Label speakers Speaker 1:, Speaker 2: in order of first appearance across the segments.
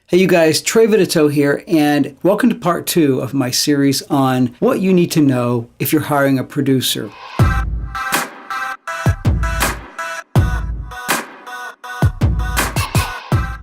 Speaker 1: Hey you guys, Trey Vittetoe here, and welcome to part 2 of my series on what you need to know if you're hiring a producer.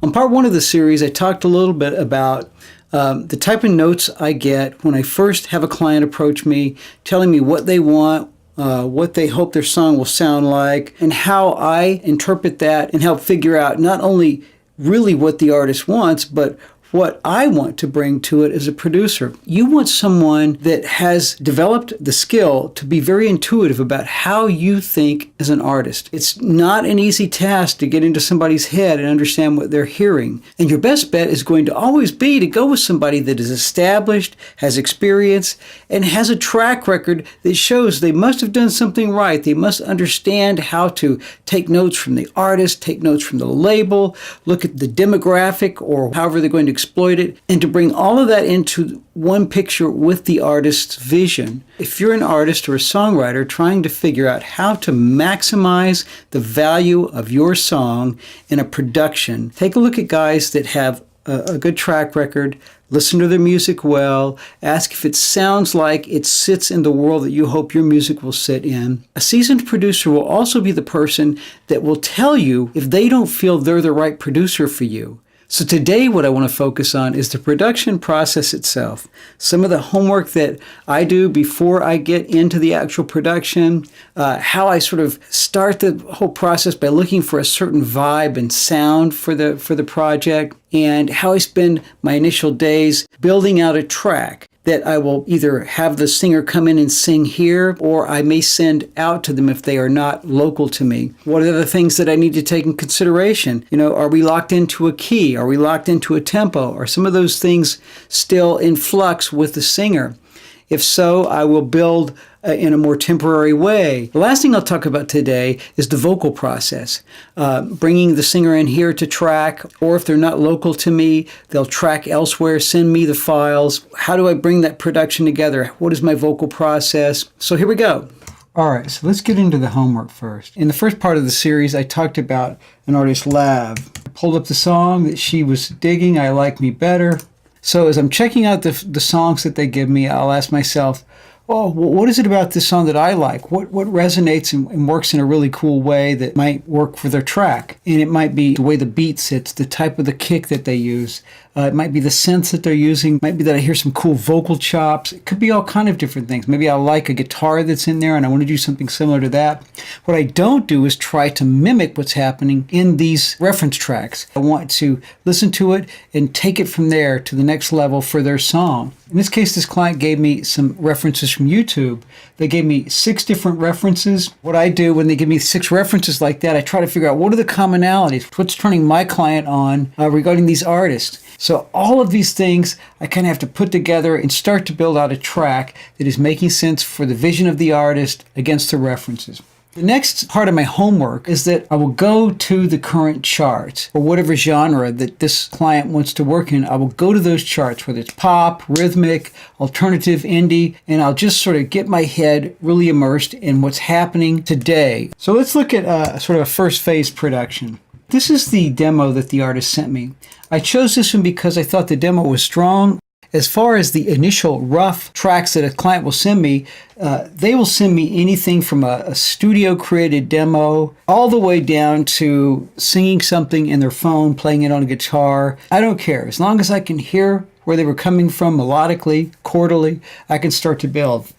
Speaker 1: On part 1 of the series, I talked a little bit about the type of notes I get when I first have a client approach me, telling me what they want, what they hope their song will sound like, and how I interpret that and help figure out not only really what the artist wants, but what I want to bring to it as a producer. You want someone that has developed the skill to be very intuitive about how you think as an artist. It's not an easy task to get into somebody's head and understand what they're hearing. And your best bet is going to always be to go with somebody that is established, has experience, and has a track record that shows they must have done something right. They must understand how to take notes from the artist, take notes from the label, look at the demographic or however they're going to exploit it, and to bring all of that into one picture with the artist's vision. If you're an artist or a songwriter trying to figure out how to maximize the value of your song in a production, take a look at guys that have a good track record, listen to their music well, ask if it sounds like it sits in the world that you hope your music will sit in. A seasoned producer will also be the person that will tell you if they don't feel they're the right producer for you. So today what I want to focus on is the production process itself. Some of the homework that I do before I get into the actual production, how I sort of start the whole process by looking for a certain vibe and sound for the project, and how I spend my initial days building out a track that I will either have the singer come in and sing here, or I may send out to them if they are not local to me. What are the things that I need to take in consideration? Are we locked into a key? Are we locked into a tempo? Are some of those things still in flux with the singer? If so, I will build in a more temporary way. The last thing I'll talk about today is the vocal process. Bringing the singer in here to track, or if they're not local to me, they'll track elsewhere, send me the files. How do I bring that production together? What is my vocal process? So here we go. All right, so let's get into the homework first. In the first part of the series, I talked about an artist, Lav. I pulled up the song that she was digging, I Like Me Better. So as I'm checking out the songs that they give me, I'll ask myself, oh, what is it about this song that I like? What resonates and works in a really cool way that might work for their track? And it might be the way the beat sits, the type of the kick that they use. It might be the synths that they're using. It might be that I hear some cool vocal chops. It could be all kind of different things. Maybe I like a guitar that's in there and I want to do something similar to that. What I don't do is try to mimic what's happening in these reference tracks. I want to listen to it and take it from there to the next level for their song. In this case, this client gave me some references from YouTube. They gave me 6 different references. What I do when they give me 6 references like that, I try to figure out what are the commonalities, what's turning my client on regarding these artists. So all of these things I kind of have to put together and start to build out a track that is making sense for the vision of the artist against the references. The next part of my homework is that I will go to the current charts, or whatever genre that this client wants to work in. I will go to those charts, whether it's pop, rhythmic, alternative, indie, and I'll just sort of get my head really immersed in what's happening today. So let's look at sort of a first phase production. This is the demo that the artist sent me. I chose this one because I thought the demo was strong. As far as the initial rough tracks that a client will send me, they will send me anything from a studio-created demo all the way down to singing something in their phone, playing it on a guitar. I don't care. As long as I can hear where they were coming from melodically, chordally, I can start to build.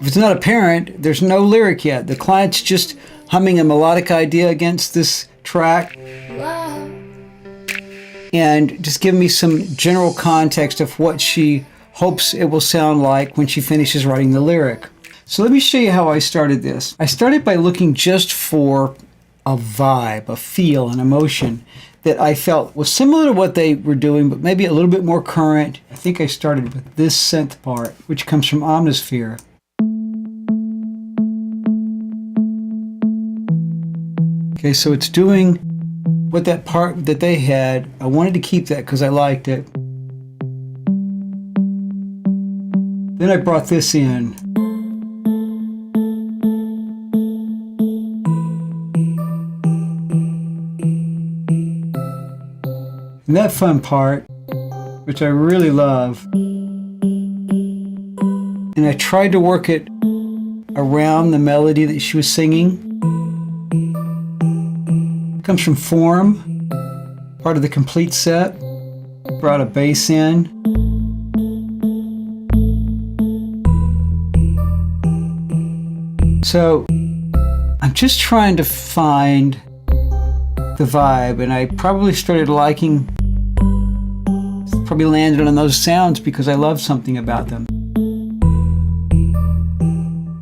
Speaker 1: If it's not apparent, there's no lyric yet. The client's just humming a melodic idea against this track and just give me some general context of what she hopes it will sound like when she finishes writing the lyric. So let me show you how I started this. I started by looking just for a vibe, a feel, an emotion that I felt was similar to what they were doing, but maybe a little bit more current. I think I started with this synth part, which comes from Omnisphere. Okay, so it's doing what that part that they had. I wanted to keep that because I liked it. Then I brought this in. And that fun part, which I really love, and I tried to work it around the melody that she was singing. It comes from Form, part of the complete set. Brought a bass in. So I'm just trying to find the vibe, and I probably started liking, probably landed on those sounds because I love something about them.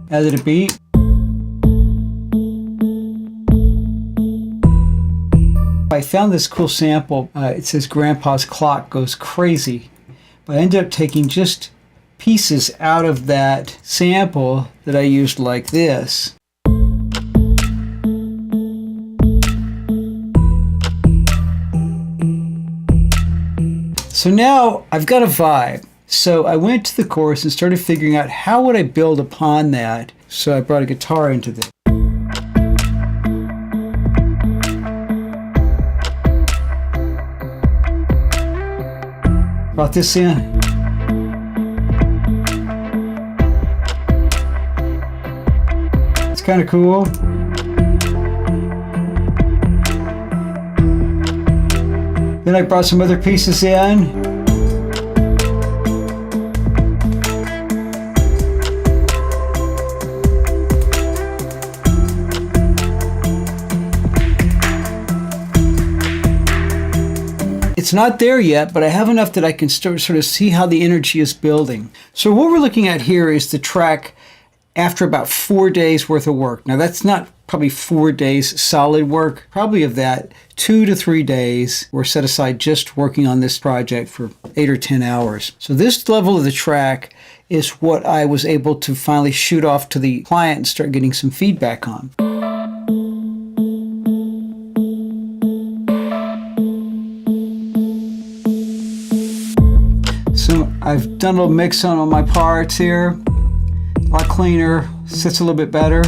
Speaker 1: Added a beat. I found this cool sample. It says Grandpa's clock goes crazy. But I ended up taking just pieces out of that sample that I used like this. So now I've got a vibe. So I went to the chorus and started figuring out how would I build upon that. So I brought a guitar into this. Brought this in. It's kind of cool. Then I brought some other pieces in. It's not there yet, but I have enough that I can sort of see how the energy is building. So what we're looking at here is the track after about 4 days worth of work. Now that's not probably 4 days solid work. Probably of that, 2 to 3 days were set aside just working on this project for 8 or 10 hours. So this level of the track is what I was able to finally shoot off to the client and start getting some feedback on. So I've done a little mix on all my parts here. A lot cleaner, sits a little bit better.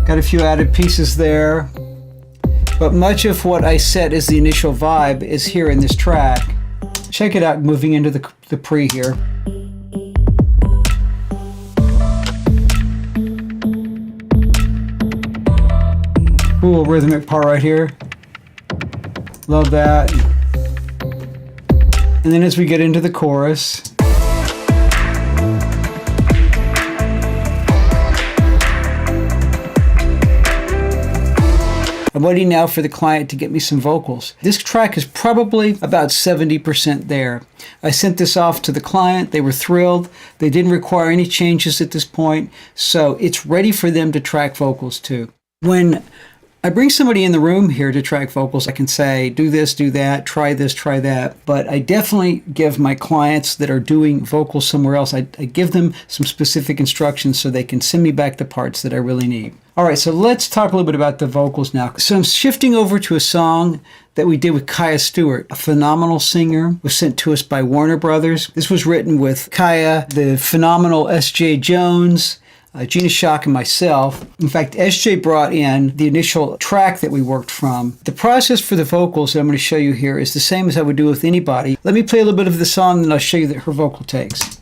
Speaker 1: Got a few added pieces there. But much of what I set as the initial vibe is here in this track. Check it out moving into the pre here. Cool rhythmic part right here. Love that. And then as we get into the chorus, I'm waiting now for the client to get me some vocals. This track is probably about 70% there. I sent this off to the client. They were thrilled. They didn't require any changes at this point, so it's ready for them to track vocals to. When I bring somebody in the room here to track vocals, I can say, do this, do that, try this, try that. But I definitely give my clients that are doing vocals somewhere else, I give them some specific instructions so they can send me back the parts that I really need. All right, so let's talk a little bit about the vocals now. So I'm shifting over to a song that we did with Kaya Stewart, a phenomenal singer, was sent to us by Warner Brothers. This was written with Kaya, the phenomenal S.J. Jones, Gina Shock, and myself. In fact, SJ brought in the initial track that we worked from. The process for the vocals that I'm going to show you here is the same as I would do with anybody. Let me play a little bit of the song and I'll show you that her vocal takes.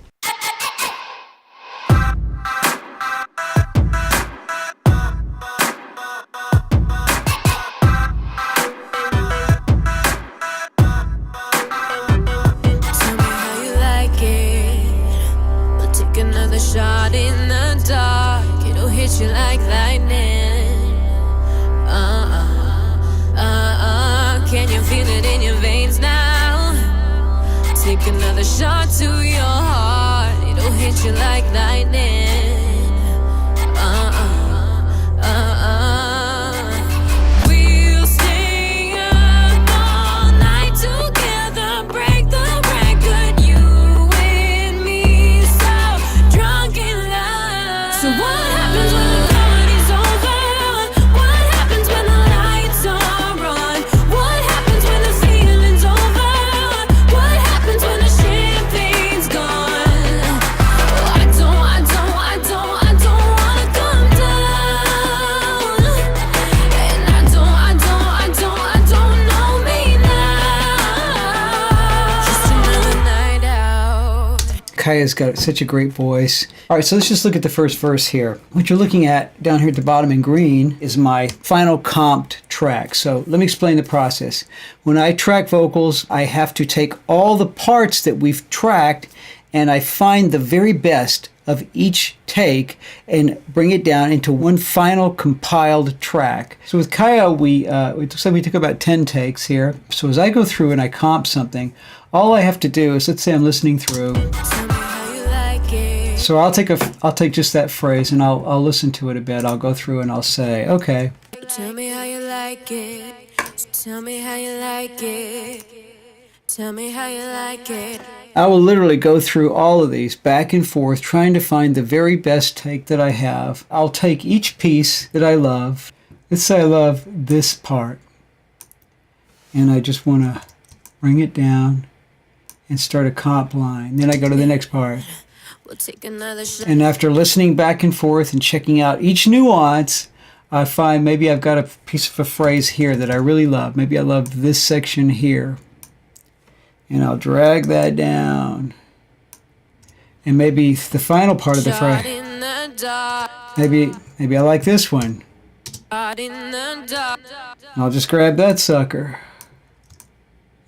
Speaker 2: Shot in the dark, it'll hit you like lightning. Can you feel it in your veins now? Take another shot to your heart, it'll hit you like lightning. We'll stay up all night together, break the record, you and me, so drunk in love. So what happens when the party's over? What happens when the lights are on? What happens when the feeling's over? What happens when the champagne's gone?
Speaker 1: Kaya's got such a great voice. All right, so let's just look at the first verse here. What you're looking at down here at the bottom in green is my final comped track. So let me explain the process. When I track vocals, I have to take all the parts that we've tracked and I find the very best of each take and bring it down into one final compiled track. So with Kaya, it looks like we took about 10 takes here. So as I go through and I comp something, all I have to do is, let's say I'm listening through. So I'll take just that phrase and I'll listen to it a bit. I'll go through and I'll say, okay.
Speaker 2: Tell me how you like it. Tell me how you like it. Tell me how you like it.
Speaker 1: I will literally go through all of these back and forth, trying to find the very best take that I have. I'll take each piece that I love. Let's say I love this part. And I just want to bring it down and start a comp line. Then I go to the next part.
Speaker 2: We'll take another shot.
Speaker 1: And after listening back and forth and checking out each nuance, I find maybe I've got a piece of a phrase here that I really love. Maybe I love this section here. And I'll drag that down. And maybe the final part of the phrase. Maybe I like this one. I'll just grab that sucker.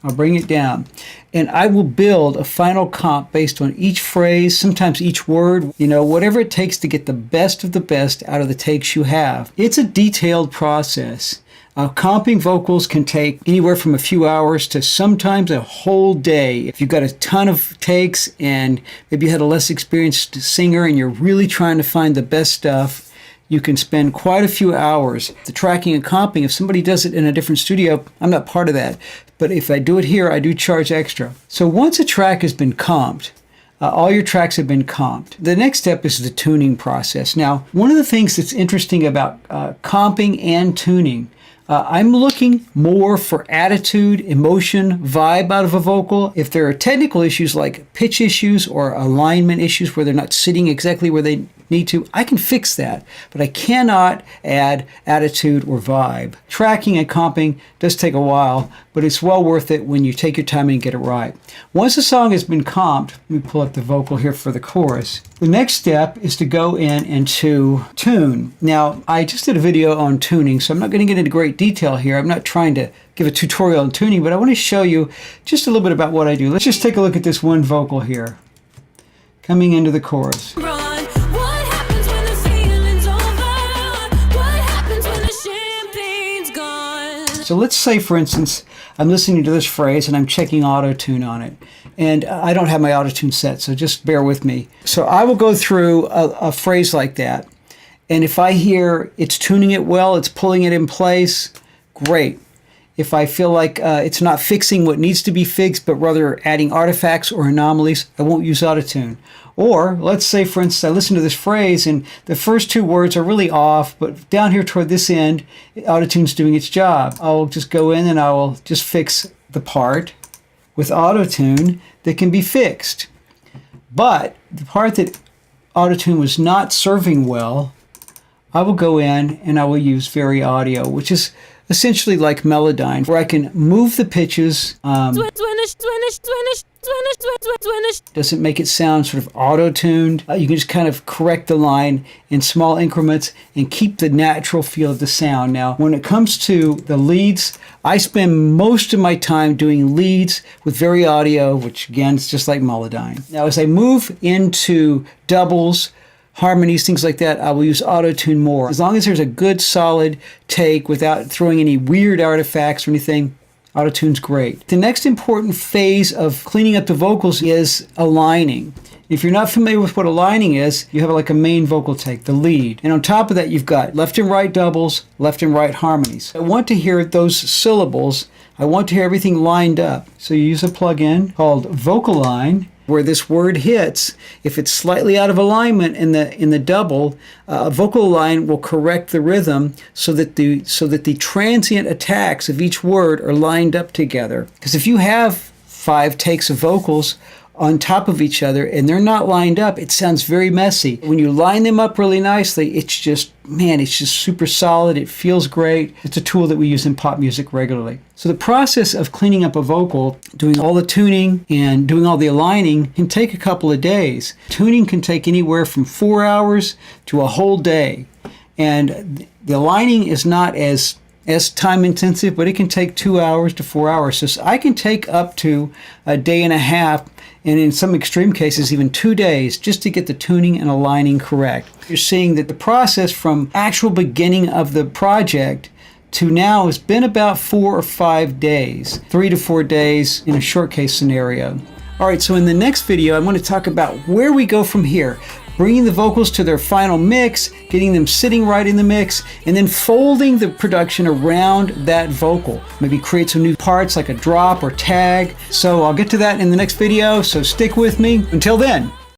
Speaker 1: I'll bring it down. And I will build a final comp based on each phrase, sometimes each word, whatever it takes to get the best of the best out of the takes you have. It's a detailed process. Comping vocals can take anywhere from a few hours to sometimes a whole day. If you've got a ton of takes and maybe you had a less experienced singer and you're really trying to find the best stuff, you can spend quite a few hours. The tracking and comping, if somebody does it in a different studio, I'm not part of that. But if I do it here, I do charge extra. So once a track has been comped, all your tracks have been comped. The next step is the tuning process. Now, one of the things that's interesting about comping and tuning, I'm looking more for attitude, emotion, vibe out of a vocal. If there are technical issues like pitch issues or alignment issues where they're not sitting exactly where they need to, I can fix that, but I cannot add attitude or vibe. Tracking and comping does take a while, but it's well worth it when you take your time and get it right. Once a song has been comped, let me pull up the vocal here for the chorus. The next step is to go in and to tune. Now, I just did a video on tuning, so I'm not going to get into great detail here. I'm not trying to give a tutorial on tuning, but I want to show you just a little bit about what I do. Let's just take a look at this one vocal here, coming into the chorus. So let's say, for instance, I'm listening to this phrase and I'm checking auto-tune on it. And I don't have my auto-tune set, so just bear with me. So I will go through a phrase like that. And if I hear it's tuning it well, it's pulling it in place, great. If I feel like it's not fixing what needs to be fixed, but rather adding artifacts or anomalies, I won't use auto-tune. Or let's say, for instance, I listen to this phrase and the first two words are really off, but down here toward this end, auto-tune's doing its job. I'll just go in and I will just fix the part with auto-tune that can be fixed. But the part that auto-tune was not serving well, I will go in and I will use Very Audio, which is essentially like Melodyne, where I can move the pitches. Doesn't make it sound sort of auto-tuned. You can just kind of correct the line in small increments and keep the natural feel of the sound. Now, when it comes to the leads, I spend most of my time doing leads with Very Audio, which again is just like Melodyne. Now, as I move into doubles, harmonies, things like that, I will use auto-tune more. As long as there's a good solid take without throwing any weird artifacts or anything, auto-tune's great. The next important phase of cleaning up the vocals is aligning. If you're not familiar with what aligning is, you have like a main vocal take, the lead. And on top of that, you've got left and right doubles, left and right harmonies. I want to hear those syllables. I want to hear everything lined up. So you use a plugin called Vocal Line, where this word hits. If it's slightly out of alignment in the double, a vocal line will correct the rhythm so that the transient attacks of each word are lined up together. Because if you have 5 takes of vocals, on top of each other and they're not lined up, it sounds very messy. When you line them up really nicely, it's just, man, it's just super solid. It feels great. It's a tool that we use in pop music regularly. So the process of cleaning up a vocal, doing all the tuning and doing all the aligning can take a couple of days. Tuning can take anywhere from 4 hours to a whole day. And the aligning is not as time intensive, but it can take 2 hours to 4 hours. So I can take up to a day and a half, and in some extreme cases, even 2 days, just to get the tuning and aligning correct. You're seeing that the process from actual beginning of the project to now has been about 4 or 5 days, 3 to 4 days in a short case scenario. All right, so in the next video, I want to talk about where we go from here. Bringing the vocals to their final mix, getting them sitting right in the mix, and then folding the production around that vocal. Maybe create some new parts like a drop or tag. So I'll get to that in the next video, so stick with me. Until then,